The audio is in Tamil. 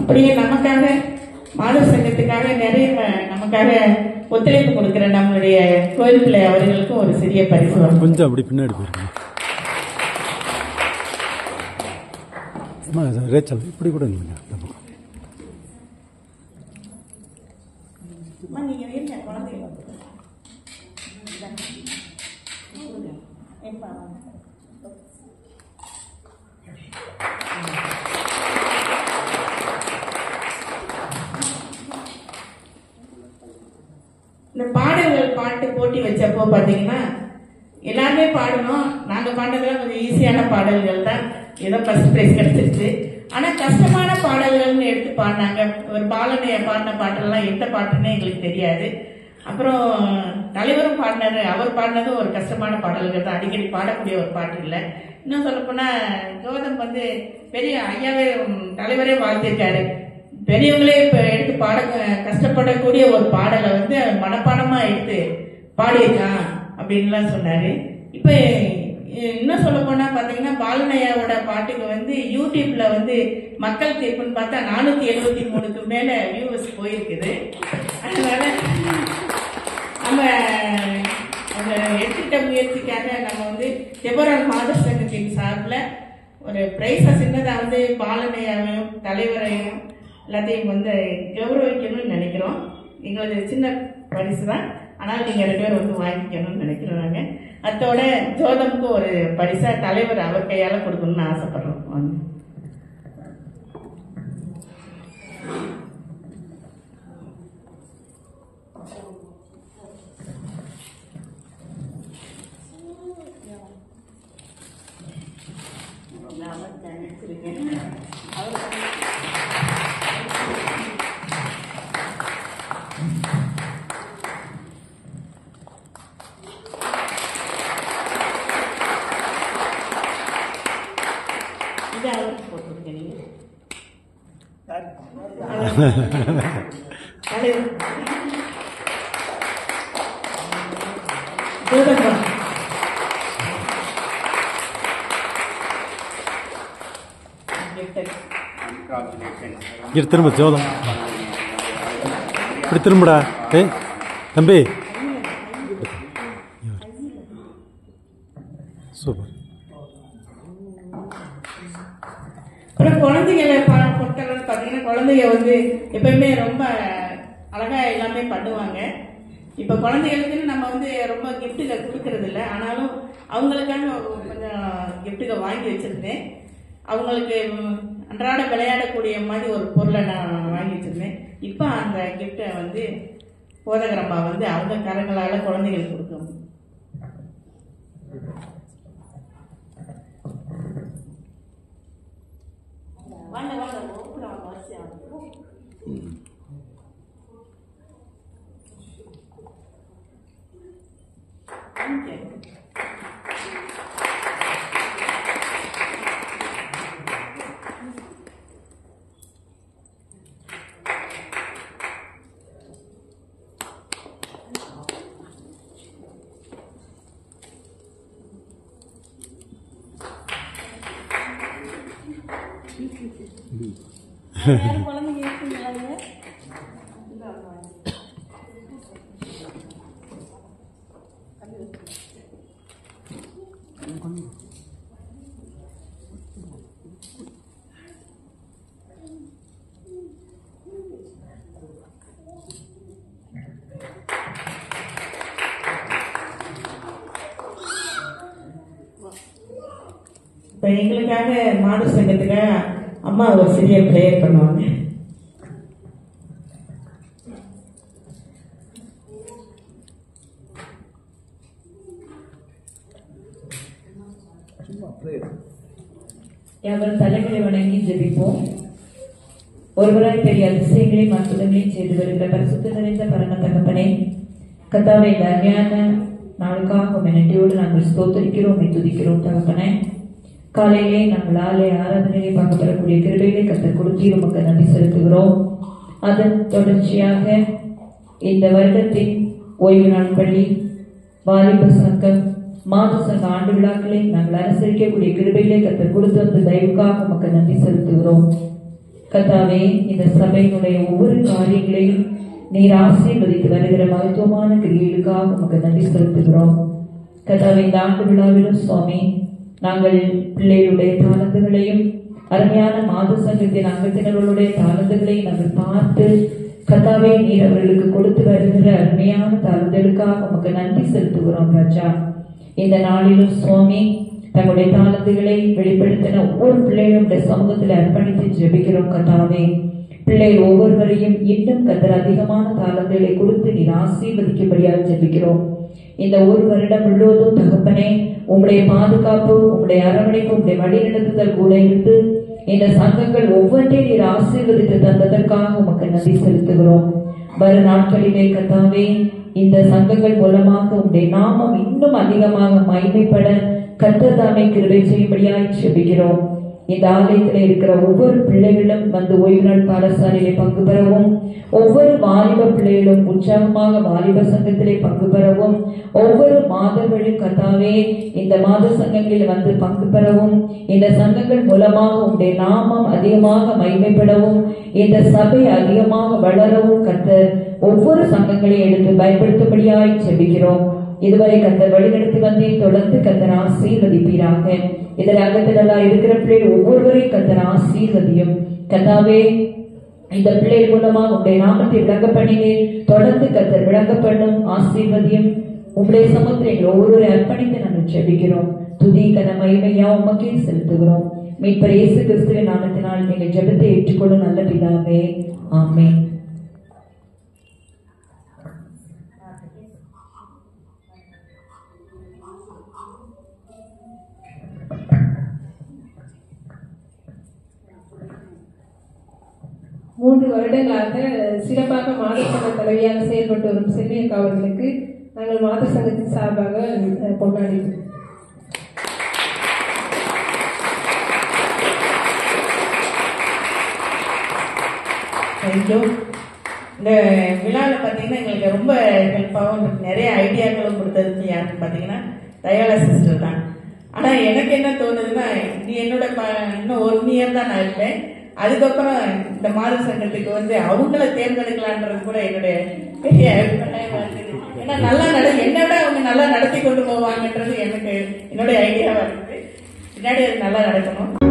அப்படியே நமக்காக மாதர் சங்கத்துக்காக நிறைய நமக்காக ஒத்துழைப்பு கொடுக்கிற நம்மளுடைய கோயில் பிள்ளை அவர்களுக்கும் ஒரு சிறிய பரிசு கொஞ்சம் அப்படி பின்னாடி போயிருக்கேன். ரேச்சல் இப்படி கூட இல்லைங்க. இந்த பாடல்கள் பாட்டு போட்டி வச்சப்போ பாத்தீங்கன்னா எல்லாருமே பாடணும். நாங்க பாடுறதுலாம் கொஞ்சம் ஈஸியான பாடல்கள் தான், ஏதோ ஃபர்ஸ்ட் பிரைஸ் கிடைச்சிருச்சு. ஆனா கஷ்டமான பாடல்கள்னு எடுத்து பாடினாங்க. ஒரு பாலனைய பாடின பாட்டெல்லாம் எந்த பாட்டுன்னே எங்களுக்கு தெரியாது. அப்புறம் தலைவரும் பாடினாரு, அவர் பாடினதும் ஒரு கஷ்டமான பாடல்கள் தான், அடிக்கடி பாடக்கூடிய ஒரு பாட்டு இல்லை. இன்னும் சொல்ல போனா ஜோதம் பெரிய ஐயாவே தலைவரே வாழ்த்திருக்காரு. பெரியவங்களே இப்ப எடுத்து பாட கஷ்டப்படக்கூடிய ஒரு பாடலை மனப்பாடமா எடுத்து பாடியிருக்கான் அப்படின்லாம் சொன்னாரு. இப்ப இன்னும் சொல்ல போனா பாத்தீங்கன்னா பாலனையாவோட பாட்டுக்கு யூடியூப்ல மக்கள் தீர்ப்புன்னு பார்த்தா 473க்கு மேல வியூவர்ஸ் போயிருக்குது. அதனால நம்ம அந்த எடுத்துட்ட முயற்சிக்காக நம்ம செபரால் மாதர் சங்கத்தின் சார்பில் ஒரு பிரைஸா சின்னதா பாலனையாவையும் தலைவரையும் எல்லாத்தையும் கௌரவிக்கணும்னு நினைக்கிறோம். எங்களது சின்ன பரிசு தான், ஆனால் நீங்க 2 பேரும் வாங்கிக்கணும்னு நினைக்கிறோம். நாங்க அதோட ஜோதமுக்கு ஒரு பரிசா தலைவர் அவர் கையால கொடுக்கணும்னு ஆசைப்படுறோம். திரும்ப ஜோதம் இப்படி திரும்படா. தம்பி சூப்பர். குழந்தைகளை பொறுத்தளவு பாத்தீங்கன்னா குழந்தைங்க எப்பயுமே ரொம்ப அழகா எல்லாமே பண்ணுவாங்க. இப்ப குழந்தைகளுக்குன்னு நம்ம ரொம்ப கிஃப்ட்டுகள் கொடுக்கறது இல்லை, ஆனாலும் அவங்களுக்காக கொஞ்சம் கிஃப்ட்டுகள் வாங்கி வச்சிருந்தேன். அவங்களுக்கு அன்றாட விளையாடக்கூடிய மாதிரி ஒரு பொருளை நான் வாங்கி வச்சிருந்தேன். இப்ப அந்த கிஃப்டை போதகரம்மா அவங்க கரங்களால குழந்தைகளுக்கு கொடுக்கணும். எங்களுக்காக மாதர் சங்கத்துக்காக அம்மா ஒரு சிறிய பிரேயர் பண்ணுவாங்க. யாவரும் தலைகளை வணங்கி ஜெபிப்போம். ஒருவராய் பெரிய அதிசயங்களையும் அற்புதங்களையும் செய்து வருகிற பரிசுத்த நிறைந்த பரம தகப்பனே, கர்த்தாவே, இந்த அருமையான நாளுக்காக நன்றியோடு நாங்கள் ஸ்தோத்திரிக்கிறோம், துதிக்கிறோம் தகப்பனே. காலையிலே நாங்கள் ஆராதனையை பார்க்க பெறக்கூடிய கிருபையிலே கர்த்தர் கொடுத்தீர், உமக்கு நன்றி செலுத்துகிறோம். அதன் தொடர்ச்சியாக இந்த வருடத்தின் ஓய்வு நாள் பள்ளி, வாலிப சங்கம், மாத சங்க ஆண்டு விழாக்களை நாங்கள் அனுசரிக்கக்கூடிய கிருபையிலே கர்த்தர் கொடுத்து அந்த தயவுக்காக உமக்கு நன்றி செலுத்துகிறோம். கர்த்தாவே, இந்த சபையினுடைய ஒவ்வொரு காரியங்களையும் நீர் ஆசீர்வதித்து வருகிற மகத்துவமான கிரியைகளுக்காக உமக்கு நன்றி செலுத்துகிறோம். கர்த்தாவே, இந்த ஆண்டு விழாவிலும் சுவாமி, நாங்கள் பிள்ளைகளுடைய தாளந்துகளையும் அருமையான மாத சங்கத்தின் அங்கத்தினர்களுடைய தாளந்துகளையும் நாங்கள் பார்த்து, கர்த்தாவே, நீர் அவர்களுக்கு கொடுத்து வருகிற அருமையான தாளந்துகளுக்காக உமக்கு நன்றி செலுத்துகிறோம். ராஜா, இந்த நாளிலும் சுவாமி, தங்களுடைய தாளந்துகளை வெளிப்படுத்தின ஒவ்வொரு பிள்ளைகளுடைய சமூகத்தில் அர்ப்பணித்து ஜெபிக்கிறோம். கர்த்தாவே, பிள்ளைகள் ஒவ்வொருவரையும் இன்னும் கர்த்தர் அதிகமான தாளந்துகளை கொடுத்து நீர் ஆசீர்வதிக்கும்படியாக ஜெபிக்கிறோம். இந்த ஒரு வருடம் முழுவதும் தகப்பனே, உங்களுடைய பாதுகாப்பு, உங்களுடைய அரவணைப்பு, உங்களுடைய வழிநடத்துதல் கூட இருந்து இந்த சங்கங்கள் ஒவ்வொன்றையும் நீர் ஆசீர்வதித்து தந்ததற்காக உமக்கு நன்றி செலுத்துகிறோம். வரும் நாட்களிலே கர்த்தாவே, இந்த சங்கங்கள் மூலமாக உங்களுடைய நாமம் இன்னும் அதிகமாக மகிமைப்பட கர்த்தர் தாமே கிருபை செய்யும்படியாய் ஜெபிக்கிறோம். இந்த ஆலயத்தில் இருக்கிற ஒவ்வொரு பிள்ளைகளும் வந்து ஓய்வு நாள் பாடசாலையிலே பங்கு பெறவும், ஒவ்வொரு வாலிப பிள்ளைகளும் உற்சாகமாக வாலிப சங்கத்திலே பங்கு பெறவும், ஒவ்வொரு மாதங்களும் கர்த்தாவே இந்த மாத சங்கங்களில் வந்து பங்கு பெறவும், இந்த சங்கங்கள் மூலமாக உங்களுடைய நாமம் அதிகமாக மகிமைப்படவும், இந்த சபை அதிகமாக வளரவும் கர்த்தர் ஒவ்வொரு சங்கங்களையும் எடுத்து பயன்படுத்தும்படியாய் ஜெபிக்கிறோம். இதுவரை கர்த்தர் வழிநடத்தி வந்தே தொடர்ந்து கர்த்தர் ஆசீர்வதிப்பீராக. இதில் அங்கத்தினெல்லாம் இருக்கிற பிள்ளைகள் ஒவ்வொருவரையும் கர்த்தர் ஆசீர்வதியும். கர்த்தாவே, இந்த பிள்ளைகள் மூலமாக உங்களுடைய நாமத்தை விளங்க பண்ணினேன், தொடர்ந்து கர்த்தர் விளங்க பண்ணும் ஆசீர்வதியும். உங்களுடைய சமூகத்தில் எங்கள் ஒவ்வொருவரை அர்ப்பணித்து நாங்கள் ஜெபிக்கிறோம். துதி கன மகிமையா உமக்கே செலுத்துகிறோம். மீட்பர் இயேசு கிறிஸ்துவின் நாமத்தினால் நீங்கள் ஜெபத்தை ஏற்றுக்கொள்ளும் நல்ல பிதாவே, ஆமென். மூன்று வருடங்களாக சிறப்பாக மாத சங்க தலைவியாக செயல்பட்டு வரும் செல்வியக்கா அவர்களுக்கு நாங்கள் மாத சங்கத்தின் சார்பாக கொண்டாடினோம். தேங்க்யூ. இந்த விழாவில் பார்த்தீங்கன்னா எங்களுக்கு ரொம்ப ஹெல்ப்பாகவும் நிறைய ஐடியாக்களும் கொடுத்ததுக்கு யாருன்னு பார்த்தீங்கன்னா தயாளா சிஸ்டர் தான். ஆனால் எனக்கு என்ன தோணுதுன்னா, நீ என்னோட இன்னும் 1 இயர் தான் நான் இருப்பேன். அதுக்கப்புறம் இந்த மாத சங்கத்துக்கு வந்து அவங்கள தேர்ந்தெடுக்கலான்றது கூட என்னுடைய பெரிய அபிப்பிராயமா இருக்குது. ஏன்னா நல்லா என்னோட அவங்க நல்லா நடத்தி கொண்டு போவாங்கன்றது எனக்கு என்னுடைய ஐடியாவா இருக்குது. பின்னாடி அது நல்லா நடக்கணும்.